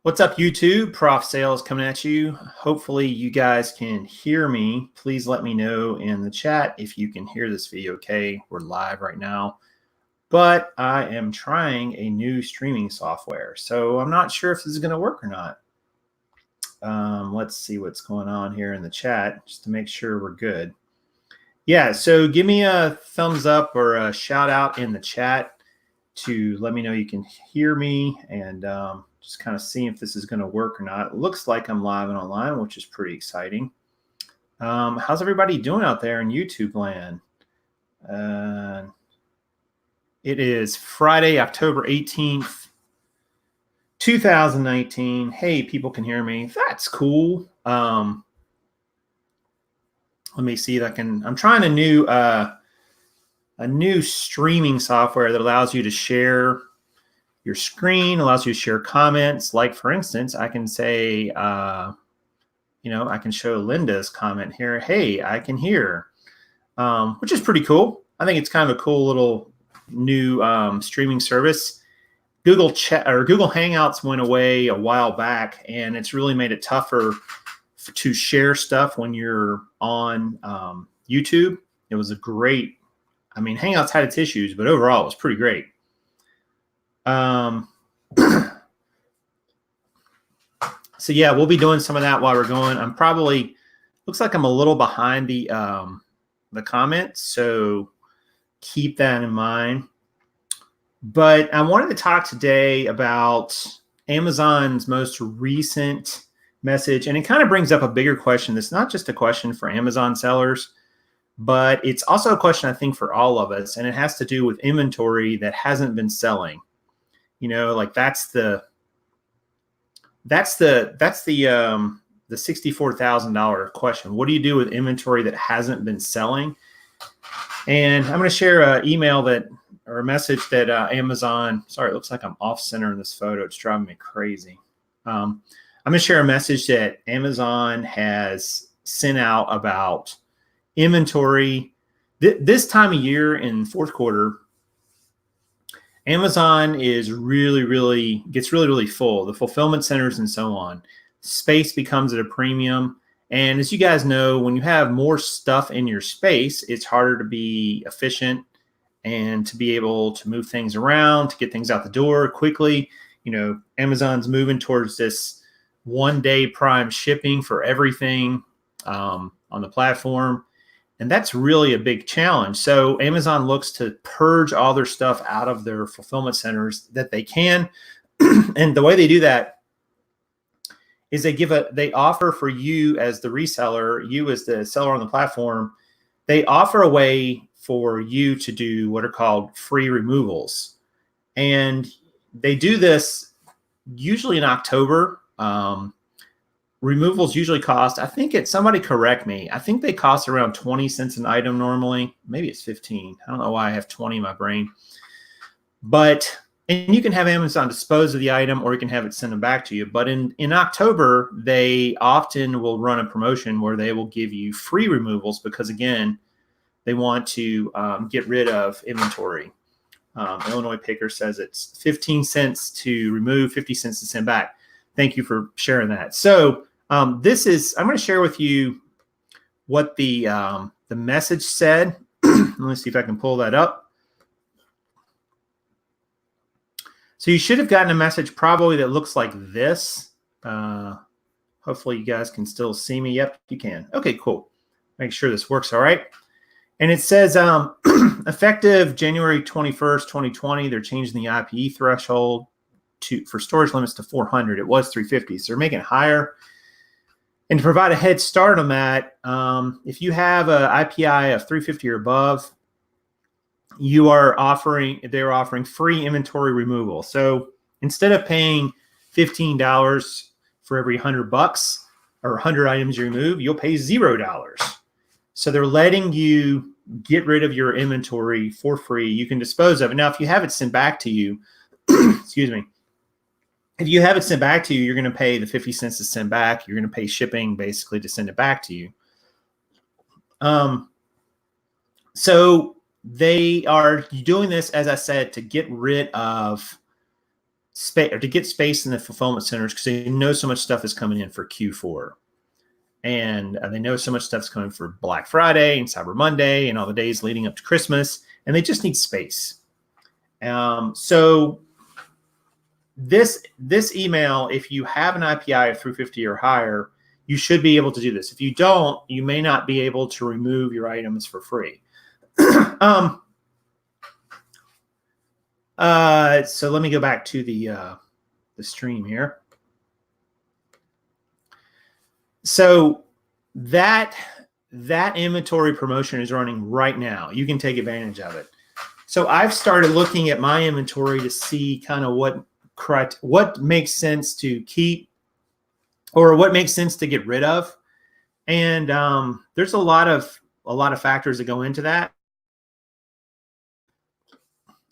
What's up, YouTube? Prof Sales coming at you. Hopefully you guys can hear me. Please let me know in the chat if you can hear this video okay. We're live right now, but I am trying a new streaming software, so I'm not sure if this is going to work or not. Let's see what's going on here in the chat just to make sure we're good. Yeah, so give me a thumbs up or a shout out in the chat to let me know you can hear me, and just kind of seeing if this is going to work or not. It looks like I'm live and online, which is pretty exciting. How's everybody doing out there in YouTube land? It is Friday, October 18th, 2019. Hey, people can hear me. That's cool. Let me see if I can. I'm trying a new streaming software that allows you to share your screen, allows you to share comments. Like, for instance, I can say, I can show Linda's comment here. Hey, I can hear, which is pretty cool. I think it's kind of a cool little new streaming service. Google Hangouts went away a while back, and it's really made it tougher to share stuff when you're on YouTube. It was a great, Hangouts had its issues, but overall it was pretty great. So yeah, we'll be doing some of that while we're going. Looks like I'm a little behind the comments, so keep that in mind. But I wanted to talk today about Amazon's most recent message, and it kind of brings up a bigger question. That's not just a question for Amazon sellers, but it's also a question I think for all of us, and it has to do with inventory that hasn't been selling. Like that's the $64,000 question. What do you do with inventory that hasn't been selling? And I'm going to share a message that Amazon. Sorry, it looks like I'm off center in this photo. It's driving me crazy. I'm going to share a message that Amazon has sent out about inventory. This time of year in fourth quarter, Amazon is really full. The fulfillment centers and so on. Space becomes at a premium. And as you guys know, when you have more stuff in your space, it's harder to be efficient and to be able to move things around, to get things out the door quickly. Amazon's moving towards this one-day prime shipping for everything on the platform. And that's really a big challenge. So Amazon looks to purge all their stuff out of their fulfillment centers that they can. And the way they do that is they offer for you as the reseller, you as the seller on the platform, they offer a way for you to do what are called free removals. And they do this usually in October. Removals usually cost, somebody correct me, I think they cost around 20 cents an item normally. Maybe it's 15. I don't know why I have 20 in my brain. And you can have Amazon dispose of the item, or you can have it send them back to you. But in October, they often will run a promotion where they will give you free removals because, again, they want to get rid of inventory. Illinois Picker says it's 15 cents to remove, 50 cents to send back. Thank you for sharing that. So I'm going to share with you what the message said. Let me see if I can pull that up. So you should have gotten a message probably that looks like this. Hopefully you guys can still see me. Yep, you can. Okay, cool. Make sure this works all right. And it says effective January 21st, 2020, they're changing the IPE threshold for storage limits to 400. It was 350, so they're making it higher. And to provide a head start on that, if you have an IPI of 350 or above, they're offering free inventory removal. So instead of paying $15 for every $100 or 100 items you remove, you'll pay $0. So they're letting you get rid of your inventory for free. You can dispose of it. Now, if you have it sent back to you, excuse me, if you have it sent back to you, you're going to pay the 50 cents to send back. You're going to pay shipping basically to send it back to you. So they are doing this, as I said, to get rid of space or to get space in the fulfillment centers because they know so much stuff is coming in for Q4. And they know so much stuff's coming for Black Friday and Cyber Monday and all the days leading up to Christmas, and they just need space. So this email, if you have an IPI of 350 or higher, you should be able to do this. If you don't, you may not be able to remove your items for free. So let me go back to the stream here. So that inventory promotion is running right now. You can take advantage of it. So I've started looking at my inventory to see kind of what makes sense to keep or what makes sense to get rid of. And there's a lot of factors that go into that.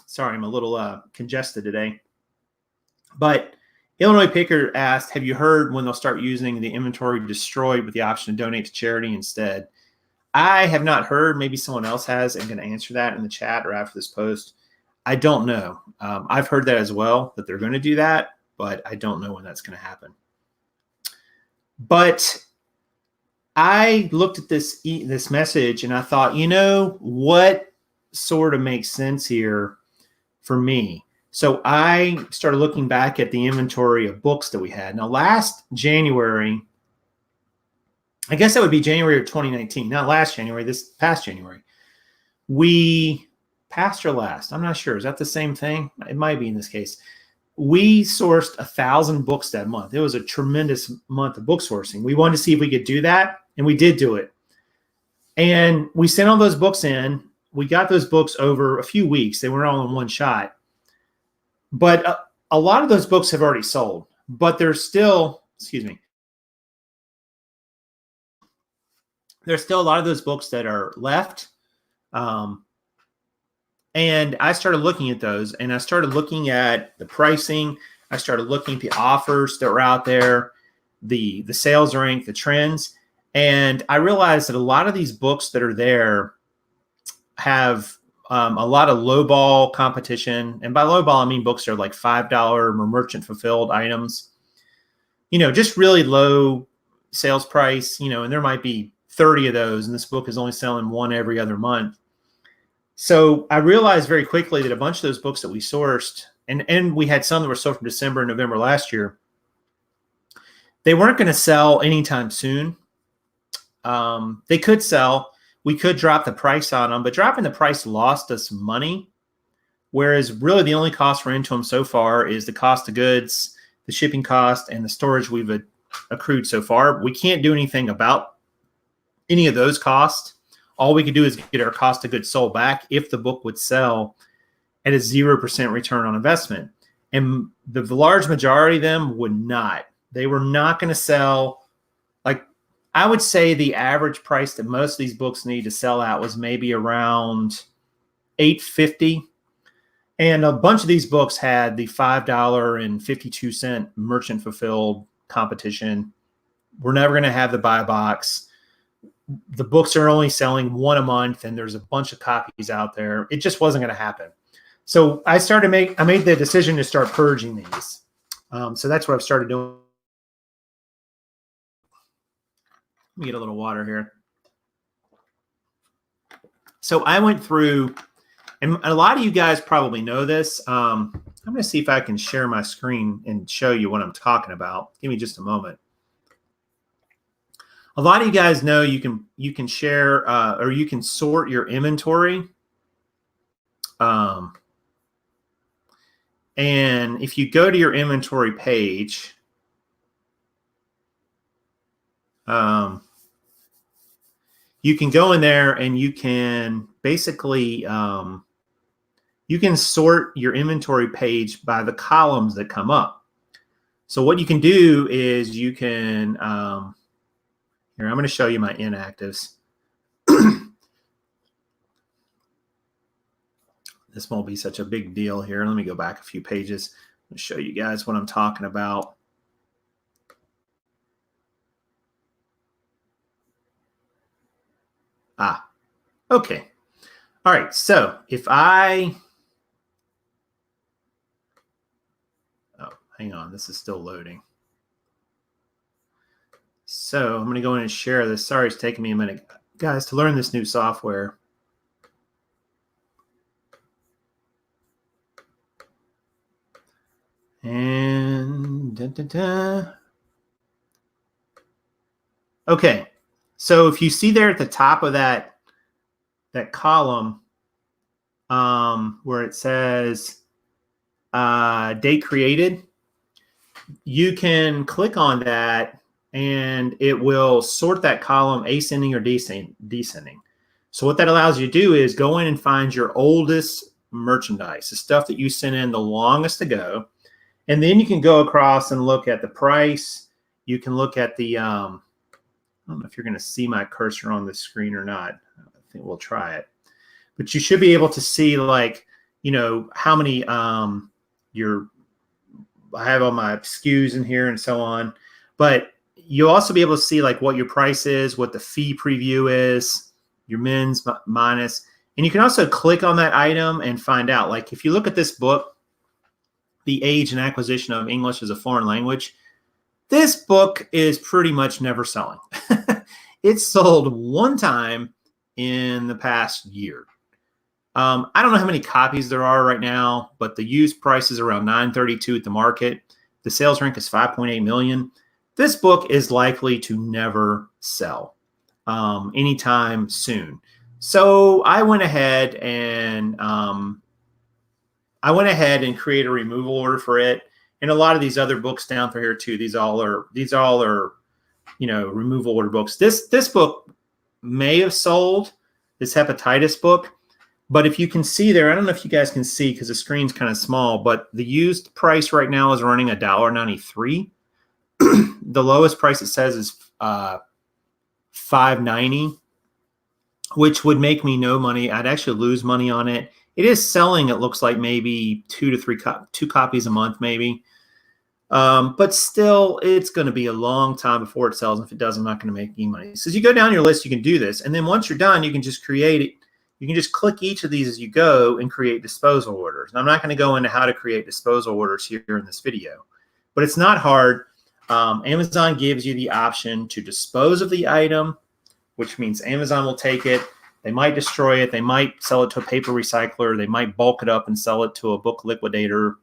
Sorry, I'm a little congested today. But Illinois Picker asked, have you heard when they'll start using the inventory destroyed with the option to donate to charity instead? I have not heard. Maybe someone else has. I'm going to answer that in the chat or after this post. I don't know. I've heard that as well, that they're going to do that, but I don't know when that's going to happen. But I looked at this message and I thought, you know, what sort of makes sense here for me? So I started looking back at the inventory of books that we had. Now, last January, I guess that would be January of 2019, not last January, this past January. We passed or last, I'm not sure. Is that the same thing? It might be in this case. We sourced 1,000 books that month. It was a tremendous month of book sourcing. We wanted to see if we could do that, and we did do it. And we sent all those books in. We got those books over a few weeks. They weren't all in one shot. But a lot of those books have already sold, but there's still, there's still a lot of those books that are left. And I started looking at those, and I started looking at the pricing. I started looking at the offers that were out there, the sales rank, the trends. And I realized that a lot of these books that are there have a lot of lowball competition. And by lowball, I mean books that are like $5 or merchant fulfilled items, you know, just really low sales price, you know, and there might be 30 of those. And this book is only selling one every other month. So I realized very quickly that a bunch of those books that we sourced, and we had some that were sold from December and November last year, they weren't going to sell anytime soon. They could sell. We could drop the price on them, but dropping the price lost us money. Whereas really the only cost we're into them so far is the cost of goods, the shipping cost, and the storage we've accrued so far. We can't do anything about any of those costs. All we could do is get our cost of goods sold back if the book would sell at a 0% return on investment. And the large majority of them would not. They were not going to sell. Like, I would say the average price that most of these books need to sell at was maybe around $8.50. And a bunch of these books had the $5.52 merchant fulfilled competition. We're never going to have the buy box. The books are only selling one a month, and there's a bunch of copies out there. It just wasn't going to happen. So I made the decision to start purging these. So that's what I've started doing. Let me get a little water here. So I went through, and a lot of you guys probably know this. I'm going to see if I can share my screen and show you what I'm talking about. Give me just a moment. A lot of you guys know you can share or you can sort your inventory. And if you go to your inventory page, you can go in there and you can basically you can sort your inventory page by the columns that come up. So what you can do is you can here, I'm going to show you my inactives. This won't be such a big deal here. Let me go back a few pages and show you guys what I'm talking about. Okay. All right. So if I Hang on, this is still loading. So I'm going to go in and share this. Sorry, it's taking me a minute, guys, to learn this new software. And okay, so if you see there at the top of that column where it says date created, you can click on that and it will sort that column ascending or descending. So what that allows you to do is go in and find your oldest merchandise, the stuff that you sent in the longest ago. And then you can go across and look at the price. You can look at the, I don't know if you're going to see my cursor on the screen or not. I think we'll try it. But you should be able to see, like, you know, how many I have all my SKUs in here and so on. But you'll also be able to see like what your price is, what the fee preview is, your mins minus. And you can also click on that item and find out. Like if you look at this book, The Age and Acquisition of English as a Foreign Language, this book is pretty much never selling. It's sold one time in the past year. I don't know how many copies there are right now, but the used price is around $932 at the market. The sales rank is 5.8 million. This book is likely to never sell anytime soon. So I went ahead and created a removal order for it, and a lot of these other books down for here too. These all are you know, removal order books. This book may have sold, this hepatitis book. But if you can see there, I don't know if you guys can see because the screen's kind of small, but the used price right now is running $1.93. The lowest price it says is $5.90, which would make me no money. I'd actually lose money on it. It is selling, it looks like maybe two copies a month, maybe. But still, it's going to be a long time before it sells. If it does, I'm not going to make any money. So as you go down your list, you can do this. And then once you're done, you can just create it. You can just click each of these as you go and create disposal orders. And I'm not going to go into how to create disposal orders here in this video, but it's not hard. Amazon gives you the option to dispose of the item, which means Amazon will take it. They might destroy it. They might sell it to a paper recycler. They might bulk it up and sell it to a book liquidator,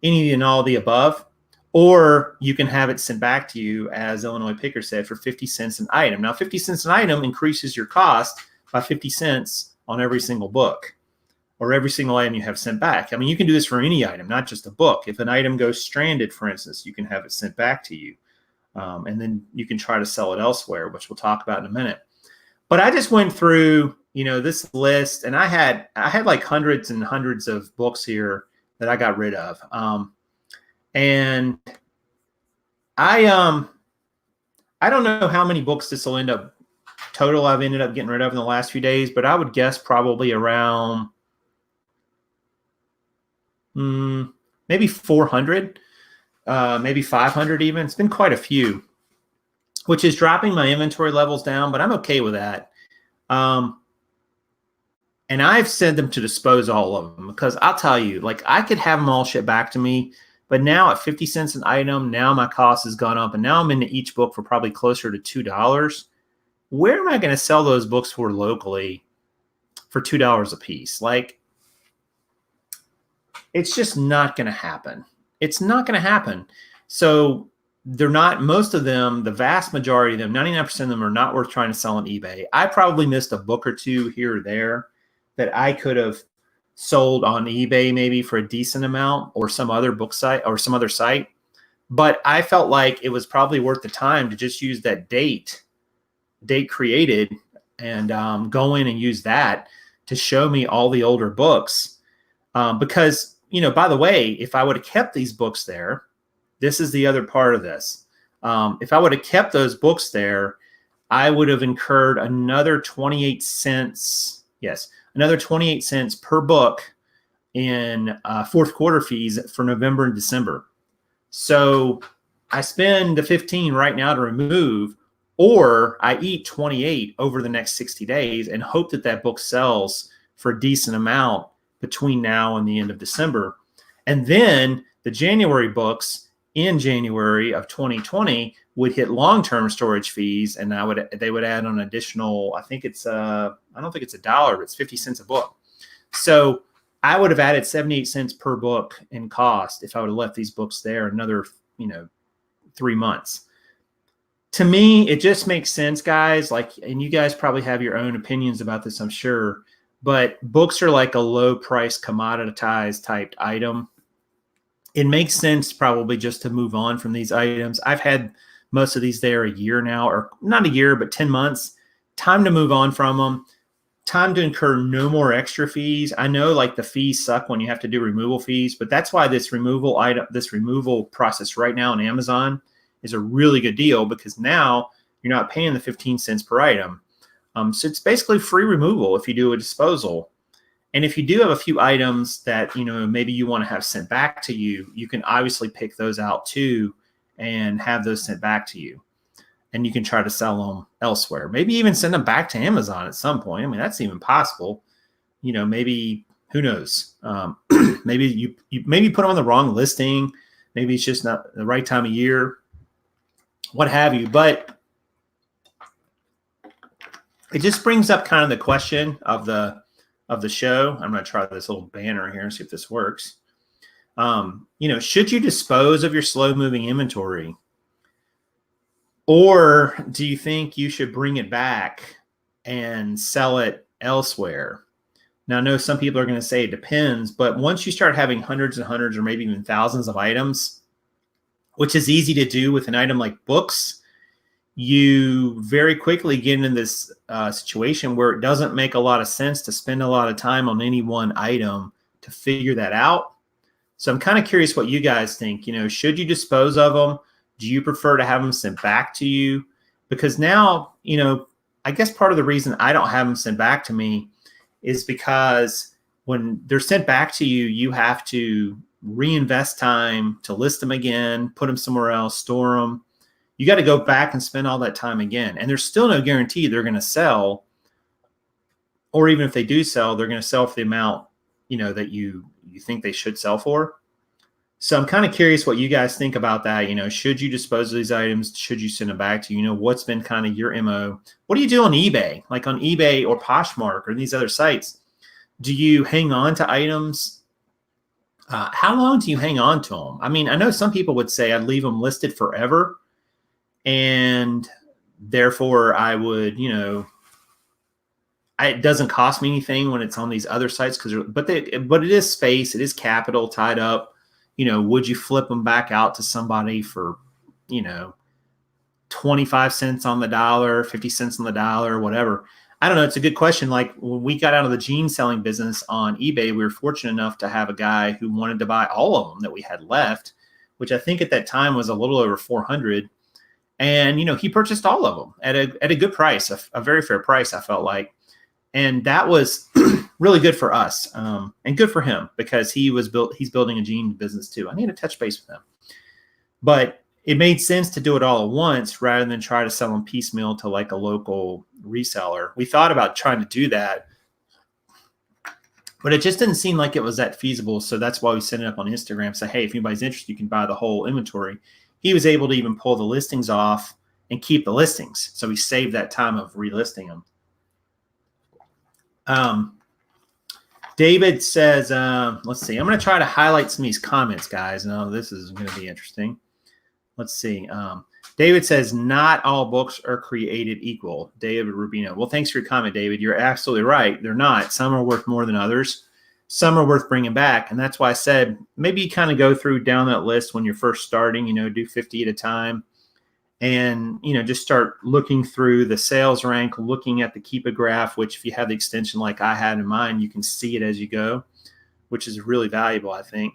any and all the above. Or you can have it sent back to you, as Illinois Picker said, for 50 cents an item. Now, 50 cents an item increases your cost by 50 cents on every single book or every single item you have sent back. I mean, you can do this for any item, not just a book. If an item goes stranded, for instance, you can have it sent back to you. And then you can try to sell it elsewhere, which we'll talk about in a minute. But I just went through, you know, this list, and I had like hundreds and hundreds of books here that I got rid of. And I don't know how many books this will end up total I've ended up getting rid of in the last few days, but I would guess probably around maybe 400, maybe 500 even. It's been quite a few, which is dropping my inventory levels down, but I'm okay with that. And I've sent them to dispose all of them because I'll tell you, like, I could have them all shipped back to me, but now at 50 cents an item, now my cost has gone up, and now I'm into each book for probably closer to $2. Where am I going to sell those books for locally for $2 a piece? Like, it's just not going to happen. It's not going to happen. So they're not, most of them, the vast majority of them, 99% of them are not worth trying to sell on eBay. I probably missed a book or two here or there that I could have sold on eBay maybe for a decent amount, or some other book site or some other site. But I felt like it was probably worth the time to just use that date created and go in and use that to show me all the older books. Because, you know, by the way, if I would have kept these books there, this is the other part of this. If I would have kept those books there, I would have incurred another 28 cents. Yes, another 28 cents per book in fourth quarter fees for November and December. So I spend the 15 right now to remove, or I eat 28 over the next 60 days and hope that that book sells for a decent amount between now and the end of December. And then the January books in January of 2020 would hit long-term storage fees, and they would add on additional, I think it's I don't think it's $1, but it's 50 cents a book. So I would have added 78 cents per book in cost if I would have left these books there another, 3 months. To me, it just makes sense, guys. And you guys probably have your own opinions about this, I'm sure, but books are like a low price commoditized type item. It makes sense probably just to move on from these items. I've had most of these there a year now, or not a year, but 10 months. Time to move on from them. Time to incur no more extra fees. I know the fees suck when you have to do removal fees, but that's why this removal process right now on Amazon is a really good deal, because now you're not paying the 15 cents per item. So it's basically free removal if you do a disposal. And if you do have a few items that, maybe you want to have sent back to you, you can obviously pick those out too and have those sent back to you. And you can try to sell them elsewhere. Maybe even send them back to Amazon at some point. I mean, that's even possible. Maybe, who knows? Maybe you maybe put them on the wrong listing. Maybe it's just not the right time of year, what have you. But it just brings up kind of the question of the show. I'm going to try this little banner here and see if this works. Should you dispose of your slow moving inventory? Or do you think you should bring it back and sell it elsewhere? Now, I know some people are going to say it depends, but once you start having hundreds and hundreds or maybe even thousands of items, which is easy to do with an item like books, you very quickly get into this situation where it doesn't make a lot of sense to spend a lot of time on any one item to figure that out. So I'm kind of curious what you guys think. Should you dispose of them? Do you prefer to have them sent back to you? Because now, I guess part of the reason I don't have them sent back to me is because when they're sent back to you, you have to reinvest time to list them again, put them somewhere else, store them. You got to go back and spend all that time again. And there's still no guarantee they're going to sell. Or even if they do sell, they're going to sell for the amount, that you think they should sell for. So I'm kind of curious what you guys think about that. Should you dispose of these items? Should you send them back to you? What's been kind of your MO? What do you do on eBay? Like on eBay or Poshmark or these other sites? Do you hang on to items? How long do you hang on to them? I mean, I know some people would say I'd leave them listed forever. And therefore I would, it doesn't cost me anything when it's on these other sites but it is space, it is capital tied up. Would you flip them back out to somebody for, 25 cents on the dollar, 50 cents on the dollar, whatever? I don't know. It's a good question. Like when we got out of the jean selling business on eBay, we were fortunate enough to have a guy who wanted to buy all of them that we had left, which I think at that time was a little over 400. And, he purchased all of them at a good price, a very fair price, I felt like. And that was really good for us and good for him because he's building a jean business too. I need to touch base with him. But it made sense to do it all at once rather than try to sell them piecemeal to like a local reseller. We thought about trying to do that, but it just didn't seem like it was that feasible. So that's why we set it up on Instagram. Say, hey, if anybody's interested, you can buy the whole inventory. He was able to even pull the listings off and keep the listings. So he saved that time of relisting them. David says, let's see. I'm going to try to highlight some of these comments, guys. No, this is going to be interesting. Let's see. David says, not all books are created equal. David Rubino. Well, thanks for your comment, David. You're absolutely right. They're not. Some are worth more than others. Some are worth bringing back. And that's why I said maybe you kind of go through down that list when you're first starting, do 50 at a time. And, just start looking through the sales rank, looking at the keep a graph, which if you have the extension like I had in mind, you can see it as you go, which is really valuable, I think.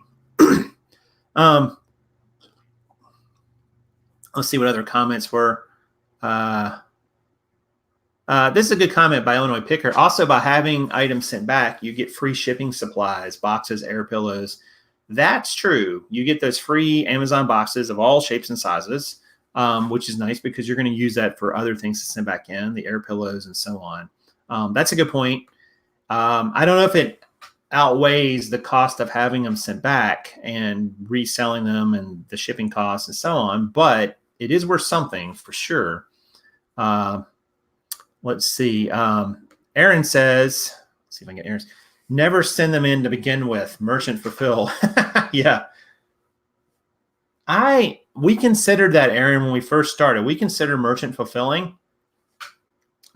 Let's see what other comments were. This is a good comment by Illinois Picker. Also, by having items sent back, you get free shipping supplies, boxes, air pillows. That's true. You get those free Amazon boxes of all shapes and sizes. Which is nice because you're going to use that for other things to send back in, the air pillows and so on. That's a good point. I don't know if outweighs the cost of having them sent back and reselling them and the shipping costs and so on. But it is worth something for sure. Let's see. Aaron says, let's see if I can get Aaron's. Never send them in to begin with. Merchant fulfill. Yeah. We considered that, Aaron, when we first started. We considered merchant fulfilling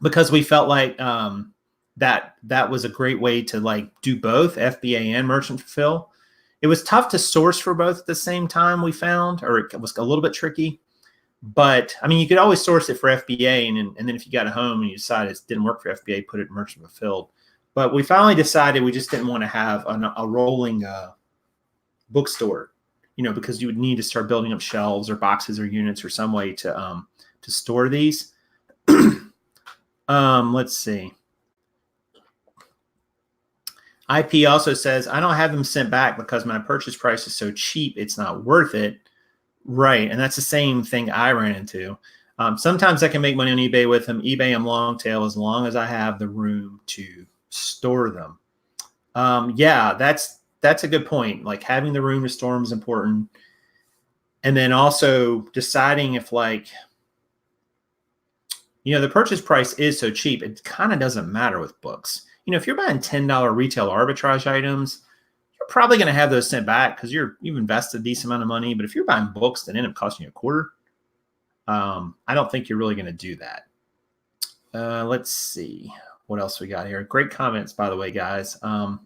because we felt like that was a great way to like do both FBA and merchant fulfill. It was tough to source for both at the same time, we found, or it was a little bit tricky. But I mean, you could always source it for FBA, and then if you got a home and you decided it didn't work for FBA, put it in merchant fulfilled. But we finally decided we just didn't want to have a rolling bookstore, because you would need to start building up shelves or boxes or units or some way to store these. Let's see. IP also says, I don't have them sent back because my purchase price is so cheap, it's not worth it. Right, and that's the same thing I ran into. Sometimes I can make money on eBay with them. eBay I'm long tail as long as I have the room to store them. Yeah, that's a good point. Like having the room to store them is important. And then also deciding if the purchase price is so cheap, it kind of doesn't matter with books. If you're buying $10 retail arbitrage items, you're probably going to have those sent back because you've invested a decent amount of money. But if you're buying books that end up costing you a quarter, I don't think you're really going to do that. Let's see what else we got here. Great comments, by the way, guys. Let's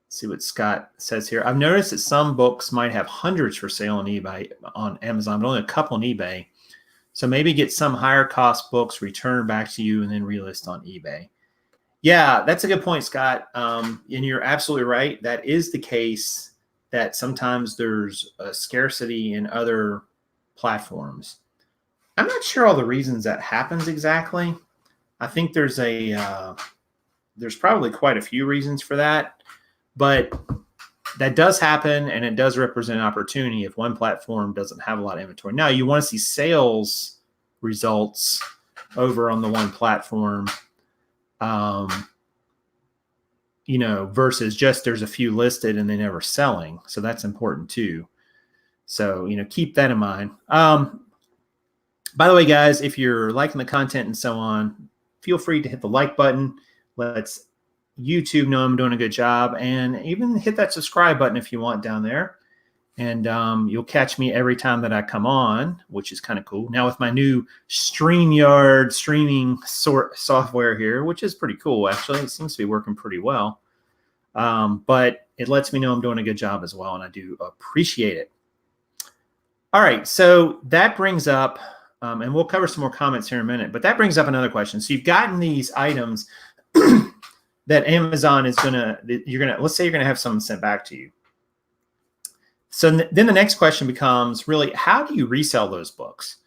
see what Scott says here. I've noticed that some books might have hundreds for sale on eBay, on Amazon, but only a couple on eBay. So maybe get some higher cost books returned back to you and then relist on eBay. Yeah, that's a good point, Scott. And you're absolutely right. That is the case, that sometimes there's a scarcity in other platforms. I'm not sure all the reasons that happens exactly. I think there's probably quite a few reasons for that, but that does happen, and it does represent an opportunity if one platform doesn't have a lot of inventory. Now, you want to see sales results over on the one platform, versus just there's a few listed and they never selling. So that's important too. So, keep that in mind. By the way, guys, if you're liking the content and so on, feel free to hit the like button. Let's YouTube know I'm doing a good job, and even hit that subscribe button if you want down there. And you'll catch me every time that I come on, which is kind of cool. Now with my new StreamYard streaming software here, which is pretty cool, actually. It seems to be working pretty well. But it lets me know I'm doing a good job as well, and I do appreciate it. All right, so that brings up, and we'll cover some more comments here in a minute, but that brings up another question. So you've gotten these items that Amazon is let's say you're gonna have someone sent back to you. So then the next question becomes, really, how do you resell those books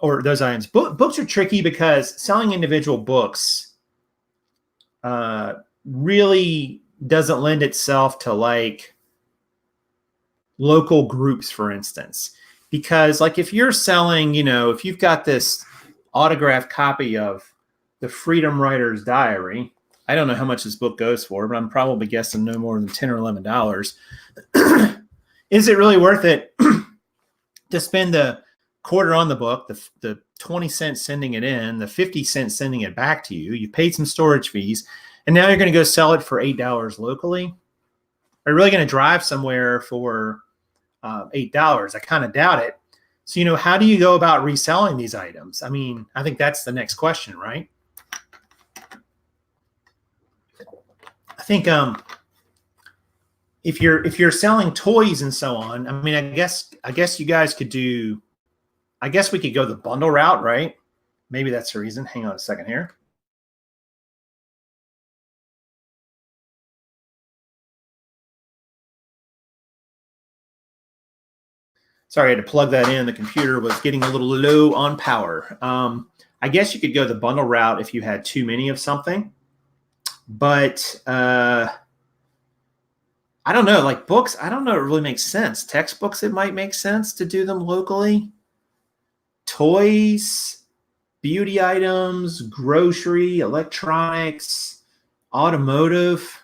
or those items? Books are tricky because selling individual books really doesn't lend itself to like local groups, for instance. Because like if you're selling, if you've got this autographed copy of the Freedom Writer's Diary, I don't know how much this book goes for, but I'm probably guessing no more than $10 or $11. Is it really worth it to spend the quarter on the book, the 20 cents sending it in, the 50 cents sending it back to you? You paid some storage fees, and now you're going to go sell it for $8 locally? Are you really going to drive somewhere for $8? I kind of doubt it. So, how do you go about reselling these items? I mean, I think that's the next question, right? I think if you're selling toys and so on, I mean, I guess you guys could do, I guess we could go the bundle route, right? Maybe that's the reason. Hang on a second here. Sorry, I had to plug that in. The computer was getting a little low on power. I guess you could go the bundle route if you had too many of something, but I don't know, like books, I don't know, it really makes sense. Textbooks, it might make sense to do them locally. Toys, beauty items, grocery, electronics, automotive.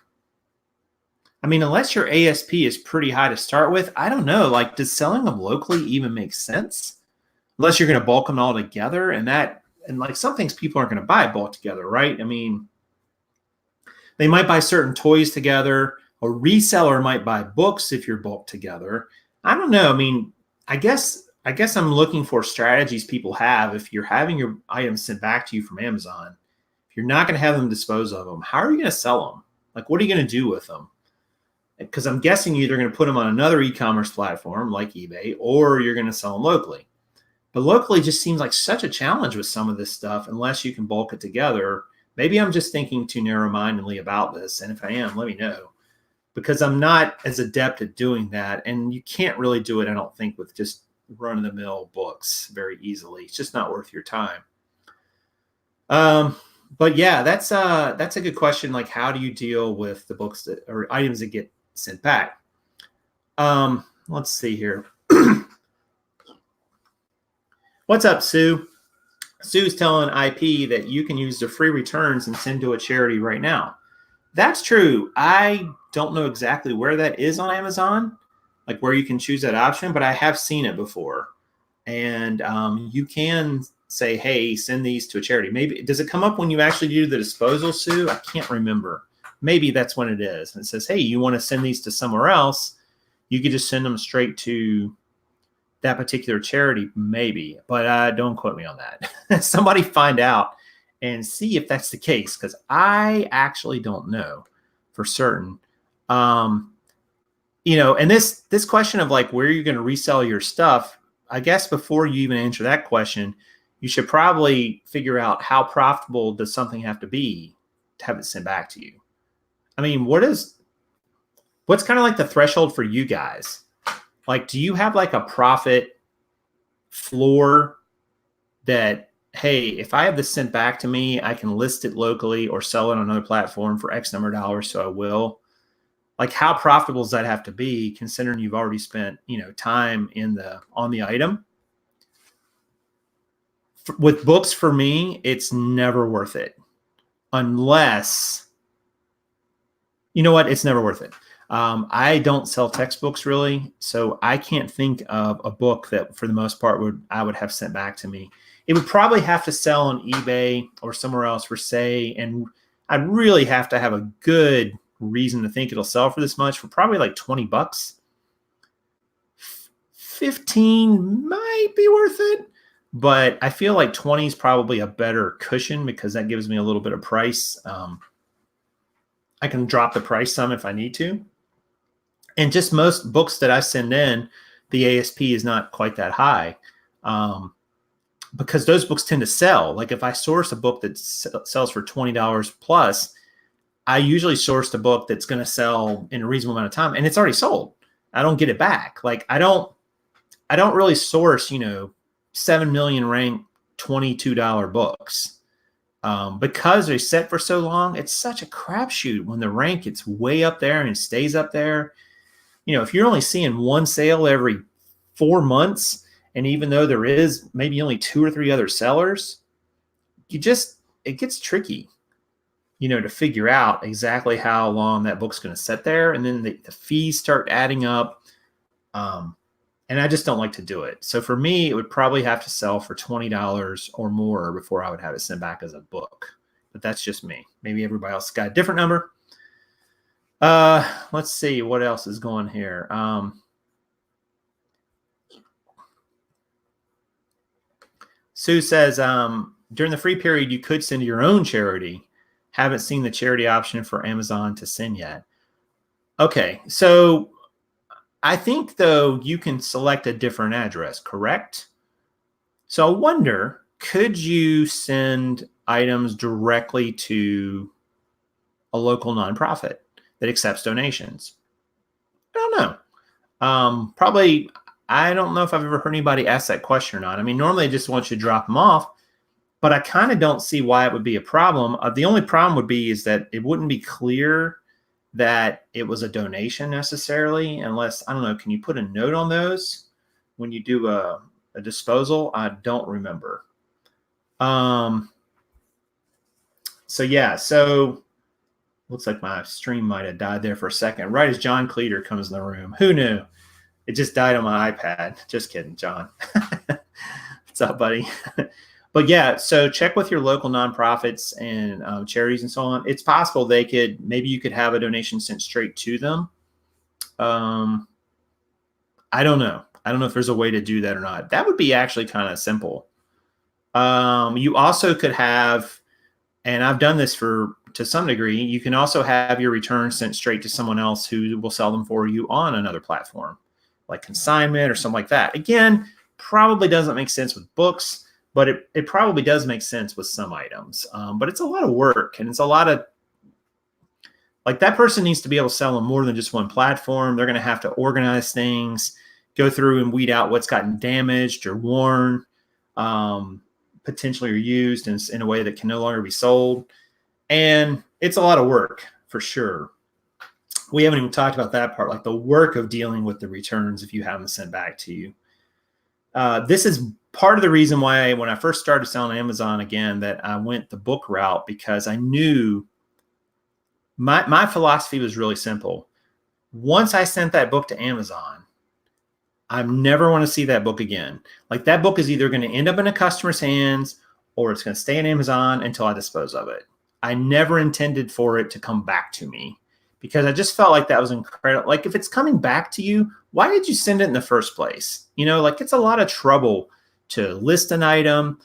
I mean, unless your ASP is pretty high to start with, I don't know. Like, does selling them locally even make sense? Unless you're going to bulk them all together, and like some things people aren't going to buy bulk together, right? I mean, they might buy certain toys together. A reseller might buy books if you're bulk together. I don't know. I mean, I guess I'm looking for strategies people have. If you're having your items sent back to you from Amazon, if you're not going to have them dispose of them, how are you going to sell them? Like, what are you going to do with them? Because I'm guessing you're either going to put them on another e-commerce platform like eBay, or you're going to sell them locally. But locally just seems like such a challenge with some of this stuff unless you can bulk it together. Maybe I'm just thinking too narrow-mindedly about this. And if I am, let me know. Because I'm not as adept at doing that. And you can't really do it, I don't think, with just run-of-the-mill books very easily. It's just not worth your time. But yeah, that's a good question. Like, how do you deal with the books that or items that get sent back? Let's see here. What's up, Sue? Sue's telling IP that you can use the free returns and send to a charity right now. That's true. I don't know exactly where that is on Amazon, like where you can choose that option, but I have seen it before. And you can say, hey, send these to a charity. Maybe, does it come up when you actually do the disposal, Sue? I can't remember. Maybe that's when it is. And it says, hey, you want to send these to somewhere else? You could just send them straight to that particular charity, maybe, but don't quote me on that. Somebody find out and see if that's the case, because I actually don't know for certain. And this question of like where you're going to resell your stuff, I guess before you even answer that question, you should probably figure out how profitable does something have to be to have it sent back to you. I mean, what's kind of like the threshold for you guys? Like, do you have like a profit floor that, hey, if I have this sent back to me, I can list it locally or sell it on another platform for X number of dollars, so I will? Like, how profitable does that have to be, considering you've already spent, time on the item? With books, for me, it's never worth it. Unless, you know what? It's never worth it. I don't sell textbooks really, so I can't think of a book that for the most part I would have sent back to me. It would probably have to sell on eBay or somewhere else for say, and I'd really have to have a good reason to think it'll sell for this much, for probably like $20. 15 might be worth it, but I feel like 20 is probably a better cushion because that gives me a little bit of price. I can drop the price some if I need to. And just most books that I send in, the ASP is not quite that high because those books tend to sell. Like if I source a book that sells for $20 plus, I usually source the book that's going to sell in a reasonable amount of time, and it's already sold. I don't get it back. Like I don't really source, 7 million ranked $22 books because they set for so long. It's such a crapshoot when the rank gets way up there and it stays up there. If you're only seeing one sale every 4 months, and even though there is maybe only 2 or 3 other sellers, it gets tricky, to figure out exactly how long that book's going to sit there. And then the fees start adding up. And I just don't like to do it. So for me, it would probably have to sell for $20 or more before I would have it sent back as a book. But that's just me. Maybe everybody else got a different number. Let's see what else is going here. Sue says, during the free period, you could send to your own charity. Haven't seen the charity option for Amazon to send yet. Okay, so I think, though, you can select a different address, correct? So I wonder, could you send items directly to a local nonprofit that accepts donations? I don't know. Probably, I don't know if I've ever heard anybody ask that question or not. I mean, normally they just want you to drop them off, but I kind of don't see why it would be a problem. The only problem would be is that it wouldn't be clear that it was a donation necessarily, unless, I don't know, can you put a note on those when you do a disposal? I don't remember. So yeah, so Looks like my stream might have died there for a second. Right as John Cleater comes in the room. Who knew? It just died on my iPad. Just kidding, John. What's up, buddy? But yeah, so check with your local nonprofits and charities and so on. It's possible maybe you could have a donation sent straight to them. I don't know. I don't know if there's a way to do that or not. That would be actually kind of simple. You also could have, and I've done this to some degree, you can also have your returns sent straight to someone else who will sell them for you on another platform, like consignment or something like that. Again, probably doesn't make sense with books, but it probably does make sense with some items. But it's a lot of work, and it's a lot of, like, that person needs to be able to sell on more than just one platform. They're going to have to organize things, go through and weed out what's gotten damaged or worn, potentially or used in a way that can no longer be sold. And it's a lot of work for sure. We haven't even talked about that part, like the work of dealing with the returns if you have them sent back to you. This is part of the reason why when I first started selling Amazon again, that I went the book route, because I knew my philosophy was really simple. Once I sent that book to Amazon, I never want to see that book again. Like, that book is either going to end up in a customer's hands or it's going to stay in Amazon until I dispose of it. I never intended for it to come back to me, because I just felt like that was incredible. Like, if it's coming back to you, why did you send it in the first place? You know, like, it's a lot of trouble to list an item,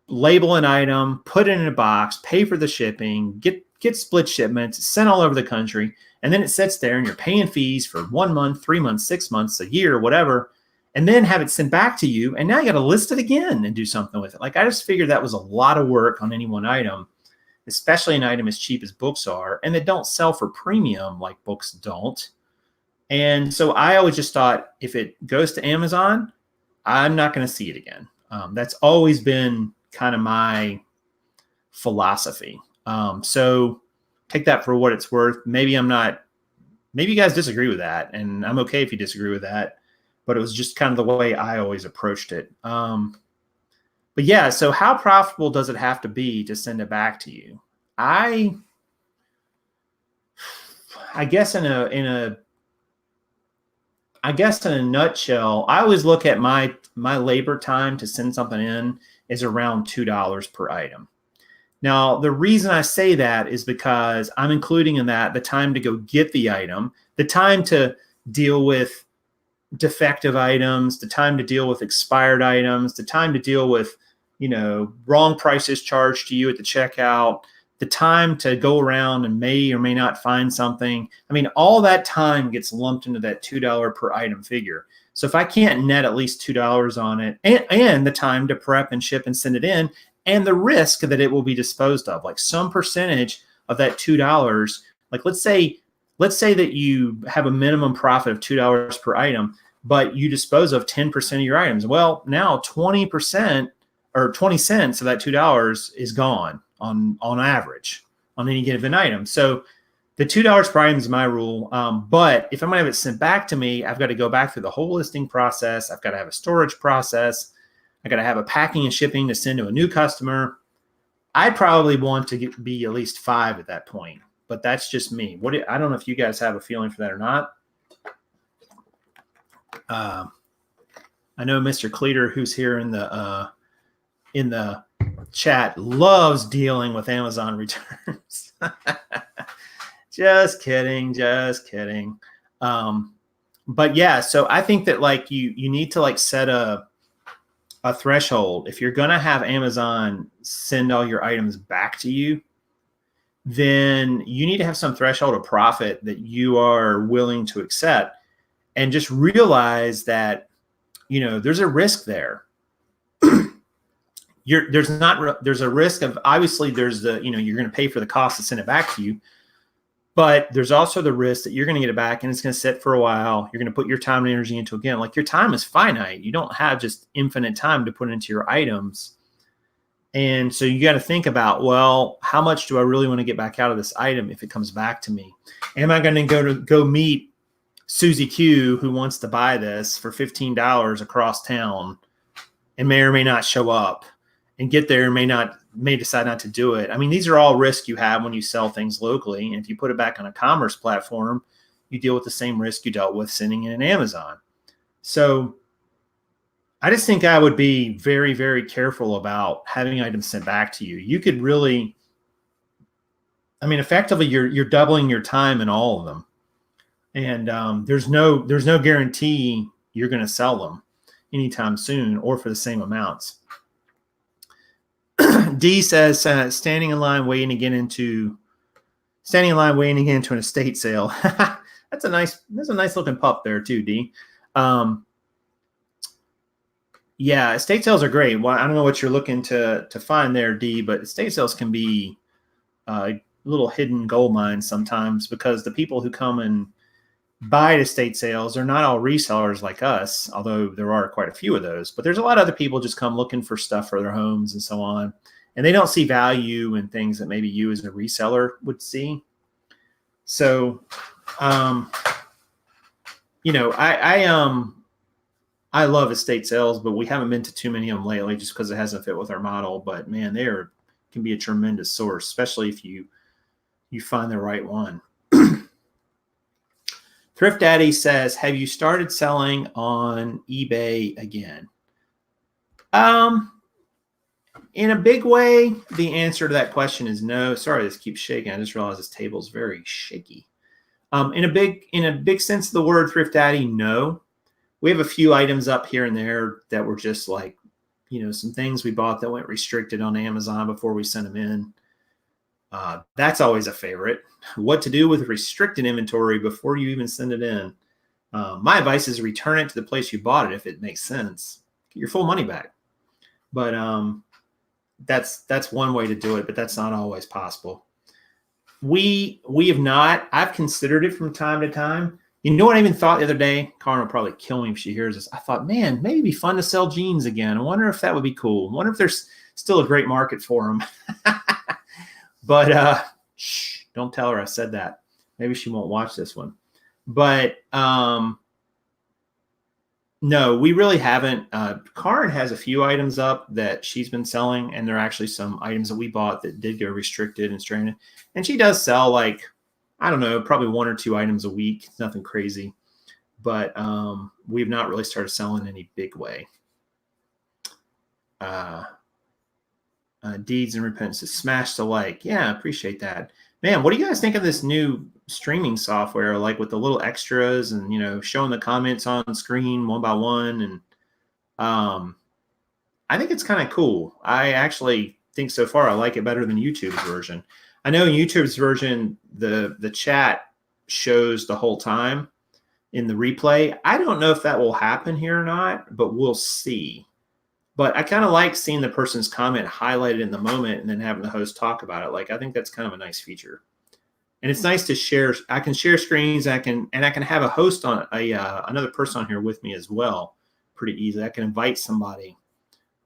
label an item, put it in a box, pay for the shipping, get split shipments, sent all over the country, and then it sits there and you're paying fees for 1 month, 3 months, 6 months, a year, whatever, and then have it sent back to you, and now you got to list it again and do something with it. Like, I just figured that was a lot of work on any one item, especially an item as cheap as books are, and they don't sell for premium like books don't. And so I always just thought, if it goes to Amazon, I'm not going to see it again. That's always been kind of my philosophy. So take that for what it's worth. Maybe you guys disagree with that, and I'm okay if you disagree with that, but it was just kind of the way I always approached it. But yeah, so how profitable does it have to be to send it back to you? I guess in a nutshell, I always look at my labor time to send something in is around $2 per item. Now, the reason I say that is because I'm including in that the time to go get the item, the time to deal with defective items, the time to deal with expired items, the time to deal with, wrong prices charged to you at the checkout, the time to go around and may or may not find something. I mean, all that time gets lumped into that $2 per item figure. So if I can't net at least $2 on it, and the time to prep and ship and send it in, and the risk that it will be disposed of, like some percentage of that $2, like let's say that you have a minimum profit of $2 per item, but you dispose of 10% of your items. Well, now 20% or 20 cents of that $2 is gone on average on any given item. So the $2 per item is my rule. But if I'm going to have it sent back to me, I've got to go back through the whole listing process. I've got to have a storage process. I got to have a packing and shipping to send to a new customer. I'd probably want to be at least 5 at that point, but that's just me. I don't know if you guys have a feeling for that or not. I know Mr. Cleater, who's here in the chat, loves dealing with Amazon returns. Just kidding. But yeah, so I think that like you need to like set a threshold. If you're going to have Amazon send all your items back to you, then you need to have some threshold of profit that you are willing to accept, and just realize that, there's a risk there. There's a risk of, obviously there's you're going to pay for the cost to send it back to you, but there's also the risk that you're going to get it back and it's going to sit for a while. You're going to put your time and energy into it again. Like, your time is finite. You don't have just infinite time to put into your items. And so you got to think about, well, how much do I really want to get back out of this item if it comes back to me? Am I going to go meet Susie Q, who wants to buy this for $15 across town and may or may not show up, and get there and may not may decide not to do it. I mean, these are all risks you have when you sell things locally. And if you put it back on a commerce platform, you deal with the same risk you dealt with sending it in Amazon. So I just think I would be very, very careful about having items sent back to you. You could really, I mean, effectively, you're doubling your time in all of them, and there's no guarantee you're going to sell them anytime soon or for the same amounts. D says standing in line waiting to get into an estate sale. That's a nice looking pup there too, D. Yeah, estate sales are great. Well, I don't know what you're looking to find there, D, but estate sales can be little hidden gold mines sometimes, because the people who come and buy at estate sales are not all resellers like us, although there are quite a few of those. But there's a lot of other people just come looking for stuff for their homes and so on, and they don't see value in things that maybe you as a reseller would see. So, I love estate sales, but we haven't been to too many of them lately just because it hasn't fit with our model. But man, they can be a tremendous source, especially if you find the right one. Thrift Daddy says, have you started selling on eBay again? In a big way, the answer to that question is no. Sorry, this keeps shaking. I just realized this table is very shaky. In a big sense of the word, Thrift Daddy, no. We have a few items up here and there that were just like, some things we bought that went restricted on Amazon before we sent them in. That's always a favorite. What to do with restricted inventory before you even send it in. My advice is return it to the place you bought it if it makes sense. Get your full money back. But that's one way to do it, but that's not always possible. We have not. I've considered it from time to time. You know what I even thought the other day? Kaaren will probably kill me if she hears this. I thought, man, maybe it'd be fun to sell jeans again. I wonder if that would be cool. I wonder if there's still a great market for them. But shh, don't tell her I said that. Maybe she won't watch this one. But no, we really haven't. Kaaren has a few items up that she's been selling, and there are actually some items that we bought that did go restricted and stranded. And she does sell, like, I don't know, probably 1 or 2 items a week. It's nothing crazy. But we've not really started selling in any big way. Deeds and Repentance is smash the like. Yeah, I appreciate that. Man, what do you guys think of this new streaming software, like with the little extras and, showing the comments on screen one by one? And I think it's kind of cool. I actually think so far I like it better than YouTube's version. I know in YouTube's version, the chat shows the whole time in the replay. I don't know if that will happen here or not, but we'll see. But I kind of like seeing the person's comment highlighted in the moment and then having the host talk about it. Like, I think that's kind of a nice feature. And it's nice to share. I can share screens. I can have a host on another person on here with me as well, pretty easily. I can invite somebody.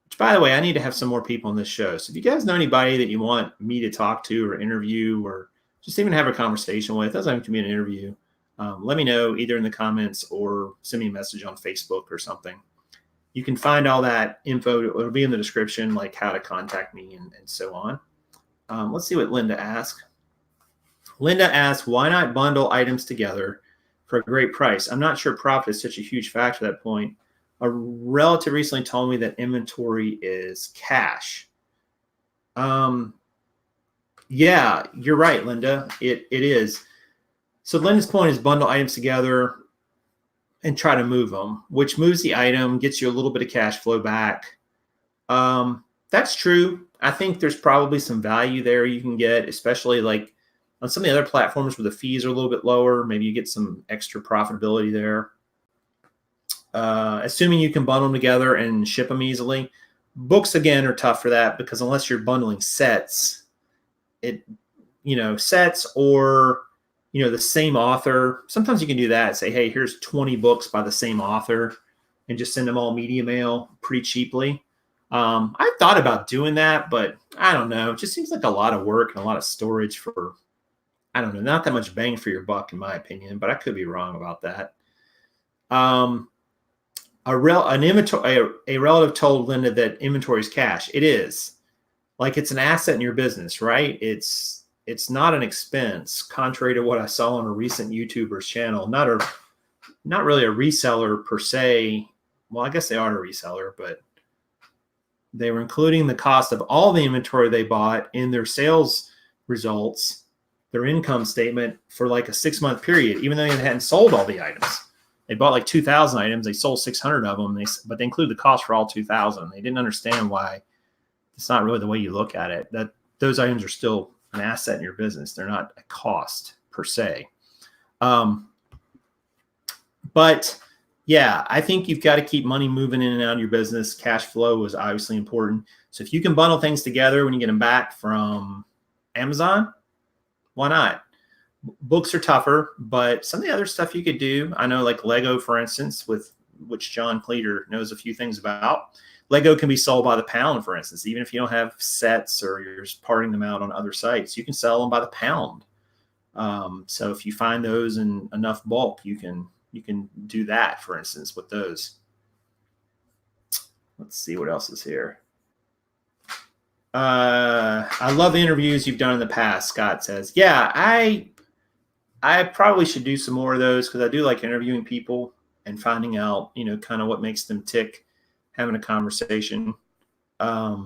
Which, by the way, I need to have some more people on this show. So if you guys know anybody that you want me to talk to or interview or just even have a conversation with, it doesn't have to be an interview. Let me know either in the comments or send me a message on Facebook or something. You can find all that info. It'll be in the description, like how to contact me and so on. Let's see what Linda asked. Linda asked, why not bundle items together for a great price? I'm not sure profit is such a huge factor at that point. A relative recently told me that inventory is cash. Yeah, you're right, Linda. It is. So Linda's point is bundle items together and try to move them, which moves the item, gets you a little bit of cash flow back. That's true. I think there's probably some value there you can get, especially like on some of the other platforms where the fees are a little bit lower. Maybe you get some extra profitability there. Assuming you can bundle them together and ship them easily. Books, again, are tough for that because unless you're bundling sets, sets or the same author. Sometimes you can do that. Say, hey, here's 20 books by the same author and just send them all media mail pretty cheaply. I thought about doing that, but I don't know. It just seems like a lot of work and a lot of storage for, I don't know, not that much bang for your buck, in my opinion, but I could be wrong about that. A relative told Linda that inventory is cash. It is. like it's an asset in your business, right? It's not an expense, contrary to what I saw on a recent YouTuber's channel. Not really a reseller per se. Well, I guess they are a reseller, but they were including the cost of all the inventory they bought in their sales results, their income statement for like a 6-month period, even though they hadn't sold all the items. They bought like 2,000 items. They sold 600 of them, but they include the cost for all 2,000. They didn't understand why it's not really the way you look at it, that those items are still an asset in your business. They're not a cost per se. But yeah, I think you've got to keep money moving in and out of your business. Cash flow is obviously important. So if you can bundle things together when you get them back from Amazon, why not? Books are tougher, but some of the other stuff you could do, I know like Lego, for instance, with which John Cleater knows a few things about. Lego can be sold by the pound, for instance. Even if you don't have sets or you're just parting them out on other sites, you can sell them by the pound. So if you find those in enough bulk, you can do that, for instance, with those. Let's see what else is here. I love the interviews you've done in the past, Scott says. Yeah, I probably should do some more of those because I do like interviewing people and finding out, kind of what makes them tick, having a conversation. I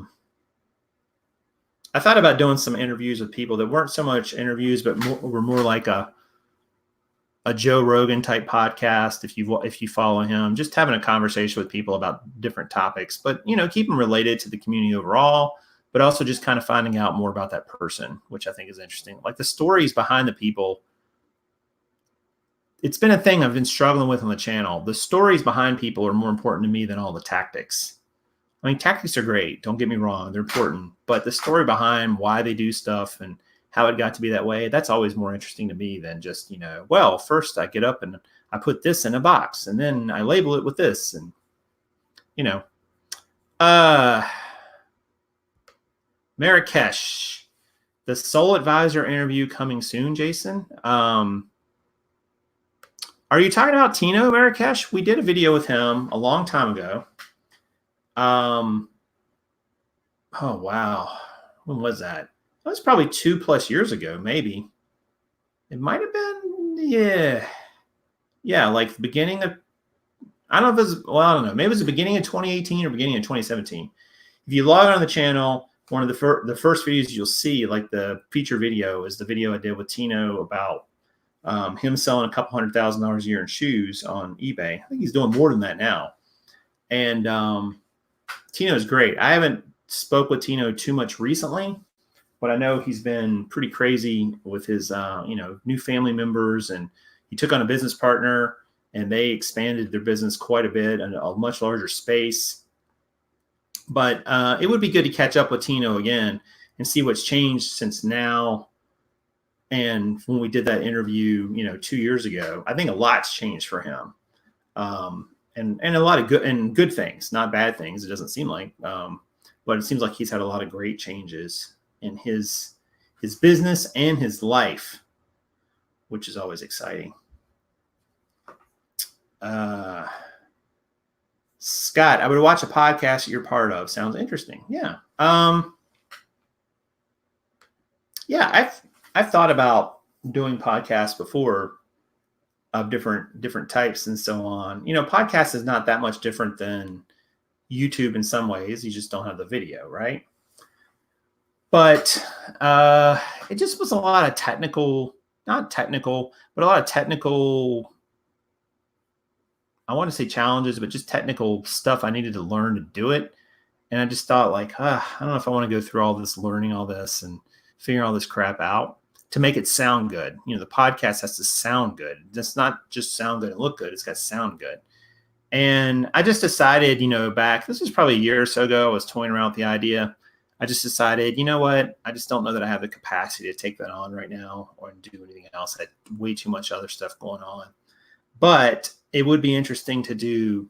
thought about doing some interviews with people that weren't so much interviews, but were more like a Joe Rogan type podcast. If you follow him, just having a conversation with people about different topics, but keep them related to the community overall, but also just kind of finding out more about that person, which I think is interesting. Like the stories behind the people. It's been a thing I've been struggling with on the channel. The stories behind people are more important to me than all the tactics. I mean, tactics are great. Don't get me wrong. They're important. But the story behind why they do stuff and how it got to be that way, that's always more interesting to me than just, well, first I get up and I put this in a box and then I label it with this. And, Marrakesh, the Soul Advisor interview coming soon, Jason. Are you talking about Tino Marrakesh? We did a video with him a long time ago. Oh, wow. When was that? That was probably 2+ years ago, maybe. It might have been, yeah. Yeah, like the beginning of, I don't know if it was, well, I don't know. Maybe it was the beginning of 2018 or beginning of 2017. If you log on the channel, one of the first videos you'll see, like the feature video, is the video I did with Tino about him selling a couple $100,000 a year in shoes on eBay. I think he's doing more than that now. And Tino is great. I haven't spoke with Tino too much recently, but I know he's been pretty crazy with his, new family members, and he took on a business partner and they expanded their business quite a bit in a much larger space. But it would be good to catch up with Tino again and see what's changed since now. And when we did that interview, 2 years ago, I think a lot's changed for him. And a lot of good things, not bad things. It doesn't seem like, but it seems like he's had a lot of great changes in his business and his life, which is always exciting. Scott, I would watch a podcast that you're part of. Sounds interesting. Yeah. Yeah, I've thought about doing podcasts before of different types and so on. Podcast is not that much different than YouTube in some ways. You just don't have the video, right? But it just was a lot of not technical, but a lot of technical, I want to say challenges, but just technical stuff I needed to learn to do it. And I just thought like, I don't know if I want to go through all this, learning all this and figuring all this crap out to make it sound good. The podcast has to sound good. It's not just sound good and look good. It's got to sound good. And I just decided, this was probably a year or so ago, I was toying around with the idea. I just decided, you know what? I just don't know that I have the capacity to take that on right now or do anything else. I had way too much other stuff going on. But it would be interesting to do,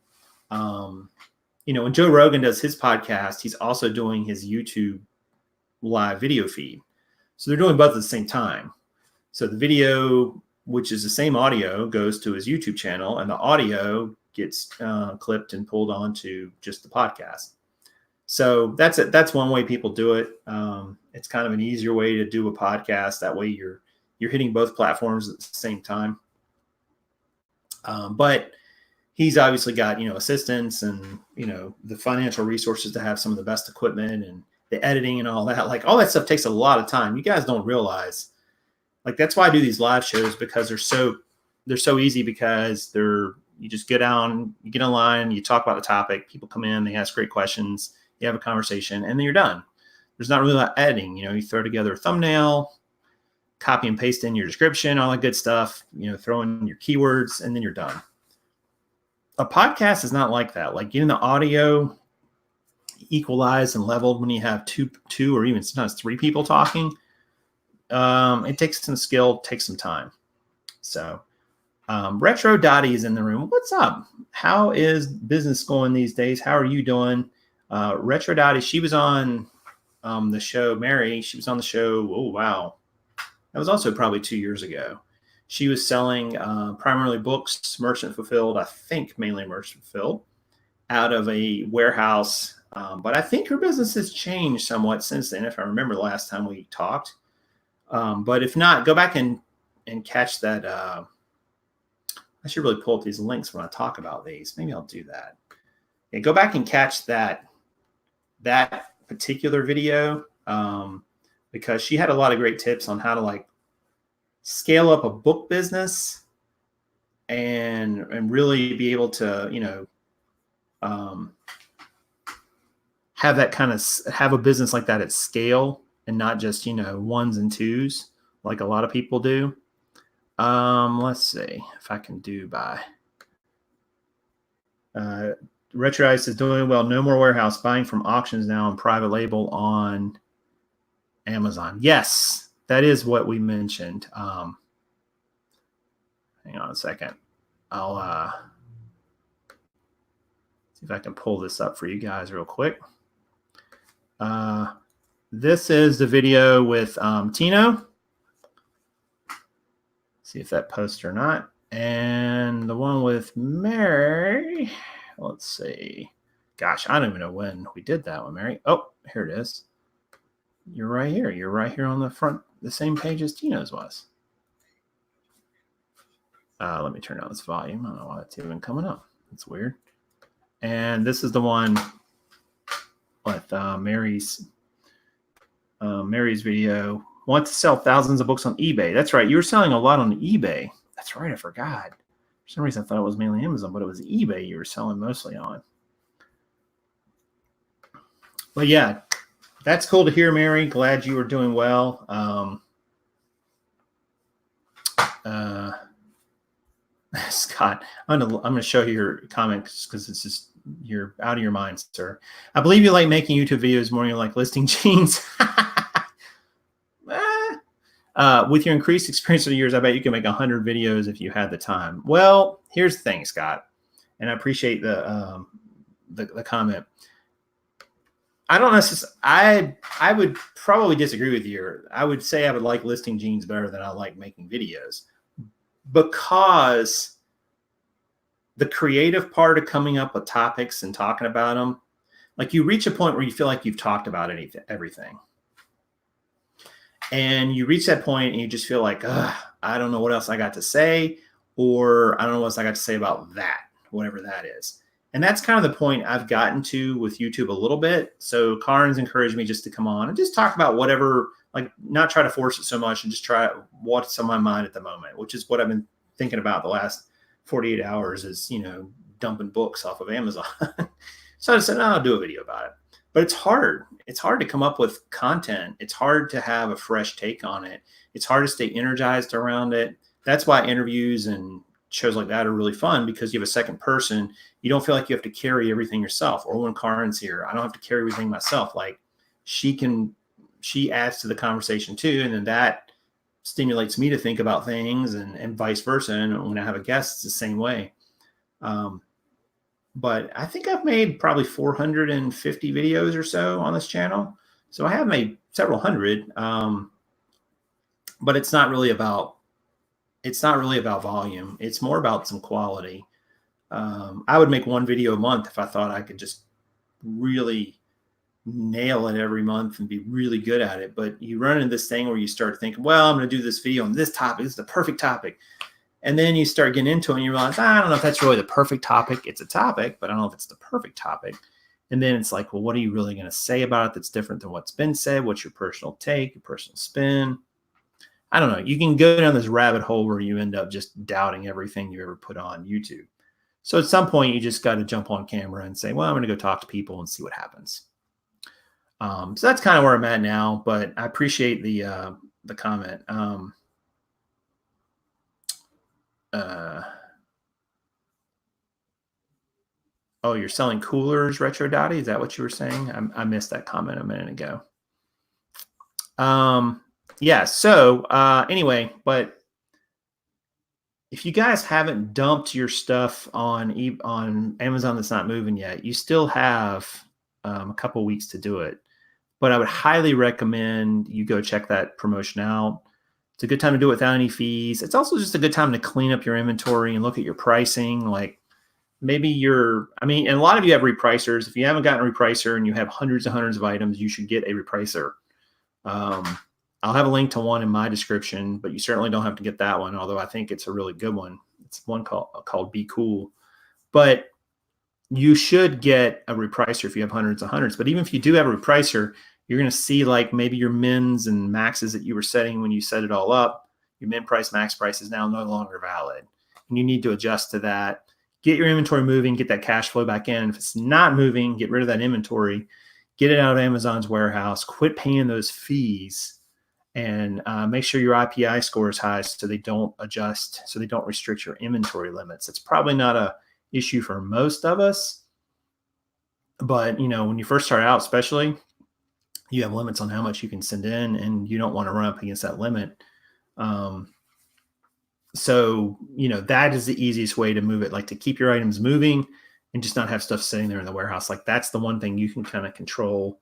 when Joe Rogan does his podcast, he's also doing his YouTube live video feed. So they're doing both at the same time. So the video, which is the same audio, goes to his YouTube channel, and the audio gets clipped and pulled onto just the podcast. So that's it. That's one way people do it. It's kind of an easier way to do a podcast. That way you're hitting both platforms at the same time. But he's obviously got, assistants and, the financial resources to have some of the best equipment and the editing and all that. Like all that stuff takes a lot of time. You guys don't realize, like, that's why I do these live shows, because they're so easy, because you just get on, you get online, you talk about the topic, people come in, they ask great questions, you have a conversation, and then you're done. There's not really a lot of editing. You throw together a thumbnail, copy and paste in your description, all that good stuff, throw in your keywords, and then you're done. A podcast is not like that. Like getting the audio equalized and leveled when you have two or even sometimes three people talking, it takes some skill, takes some time. So Retro Dottie is in the room. What's up? How is business going these days? How are you doing? Retro Dottie, she was on the show. Mary, she was on the show. Oh, wow. That was also probably 2 years ago. She was selling primarily books, merchant fulfilled, I think mainly merchant fulfilled, out of a warehouse. But I think her business has changed somewhat since then, if I remember the last time we talked. But if not, go back and catch that. I should really pull up these links when I talk about these. Maybe I'll do that. Yeah, go back and catch that particular video, because she had a lot of great tips on how to scale up a book business and really be able to, have that have a business like that at scale and not just, ones and twos like a lot of people do. Let's see if I can do by Retro Ice is doing well. No more warehouse, buying from auctions now and private label on Amazon. Yes, that is what we mentioned. Hang on a second. I'll see if I can pull this up for you guys real quick. This is the video with Tino. See if that posts or not. And the one with Mary, let's see. Gosh, I don't even know when we did that one, Mary. Oh, here it is. You're right here. You're right here on the front, the same page as Tino's was. Let me turn down this volume. I don't know why it's even coming up. That's weird. And this is the one with Mary's video. Want to sell thousands of books on eBay. That's right. You were selling a lot on eBay. That's right. I forgot. For some reason, I thought it was mainly Amazon, but it was eBay you were selling mostly on. But yeah, that's cool to hear, Mary. Glad you were doing well. Scott, I'm gonna show you your comments because it's just, you're out of your mind, sir. I believe you like making YouTube videos more than you like listing jeans. With your increased experience over the years, I bet you can make 100 videos if you had the time. Well, here's the thing, Scott, and I appreciate the comment. I don't necessarily. I would probably disagree with you. I would say I would like listing jeans better than I like making videos, because the creative part of coming up with topics and talking about them, like you reach a point where you feel like you've talked about everything. And you reach that point and you just feel like, I don't know what else I got to say, or I don't know what else I got to say about that, whatever that is. And that's kind of the point I've gotten to with YouTube a little bit. So Karen's encouraged me just to come on and just talk about whatever, like not try to force it so much and just try what's on my mind at the moment, which is what I've been thinking about the last 48 hours is, dumping books off of Amazon. So I said, no, I'll do a video about it. But it's hard. It's hard to come up with content. It's hard to have a fresh take on it. It's hard to stay energized around it. That's why interviews and shows like that are really fun, because you have a second person. You don't feel like you have to carry everything yourself. Or when Karen's here, I don't have to carry everything myself. Like she adds to the conversation too. And then that stimulates me to think about things and vice versa. And when I have a guest, it's the same way. But I think I've made probably 450 videos or so on this channel. So I have made several hundred, but it's not really about volume. It's more about some quality. I would make one video a month if I thought I could just really nail it every month and be really good at it. But you run into this thing where you start thinking, well, I'm going to do this video on this topic. This is the perfect topic. And then you start getting into it and you realize, I don't know if that's really the perfect topic. It's a topic, but I don't know if it's the perfect topic. And then it's like, well, what are you really going to say about it that's different than what's been said? What's your personal take, your personal spin? I don't know. You can go down this rabbit hole where you end up just doubting everything you ever put on YouTube. So at some point, you just got to jump on camera and say, well, I'm going to go talk to people and see what happens. So that's kind of where I'm at now, but I appreciate the comment. Oh, you're selling coolers, Retro Dottie? Is that what you were saying? I missed that comment a minute ago. Yeah, so anyway, but if you guys haven't dumped your stuff on Amazon that's not moving yet, you still have a couple weeks to do it. But I would highly recommend you go check that promotion out. It's a good time to do it without any fees. It's also just a good time to clean up your inventory and look at your pricing. Like maybe and a lot of you have repricers. If you haven't gotten a repricer and you have hundreds and hundreds of items, you should get a repricer. I'll have a link to one in my description, but you certainly don't have to get that one, although I think it's a really good one. It's one called Be Cool. But you should get a repricer if you have hundreds and hundreds. But even if you do have a repricer, you're going to see like maybe your mins and maxes that you were setting when you set it all up, your min price, max price is now no longer valid. And you need to adjust to that. Get your inventory moving, get that cash flow back in. If it's not moving, get rid of that inventory, get it out of Amazon's warehouse, quit paying those fees, and make sure your IPI score is high so they don't adjust, so they don't restrict your inventory limits. It's probably not a issue for most of us, but when you first start out, especially, you have limits on how much you can send in, and you don't want to run up against that limit. So that is the easiest way to move it, like to keep your items moving and just not have stuff sitting there in the warehouse. Like that's the one thing you can kind of control.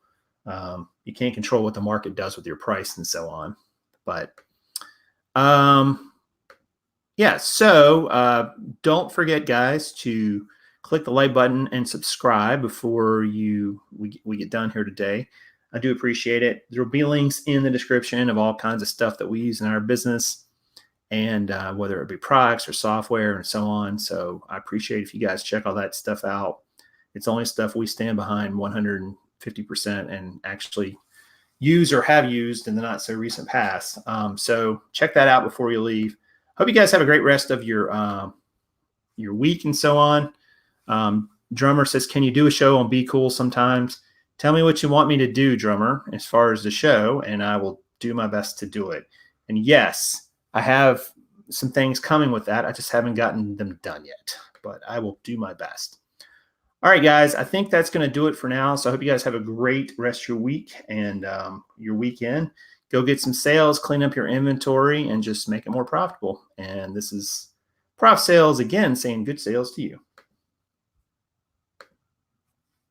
You can't control what the market does with your price and so on, but yeah. So don't forget, guys, to click the like button and subscribe before we get done here today. I do appreciate it. There will be links in the description of all kinds of stuff that we use in our business, and whether it be products or software and so on. So I appreciate if you guys check all that stuff out. It's only stuff we stand behind 150% and actually use or have used in the not so recent past. So check that out before you leave. Hope you guys have a great rest of your week and so on. Drummer says, can you do a show on Be Cool sometimes? Tell me what you want me to do, Drummer, as far as the show, and I will do my best to do it. And yes, I have some things coming with that. I just haven't gotten them done yet, but I will do my best. All right, guys, I think that's going to do it for now. So I hope you guys have a great rest of your week and your weekend. Go get some sales, clean up your inventory, and just make it more profitable. And this is Prof Sales again saying good sales to you.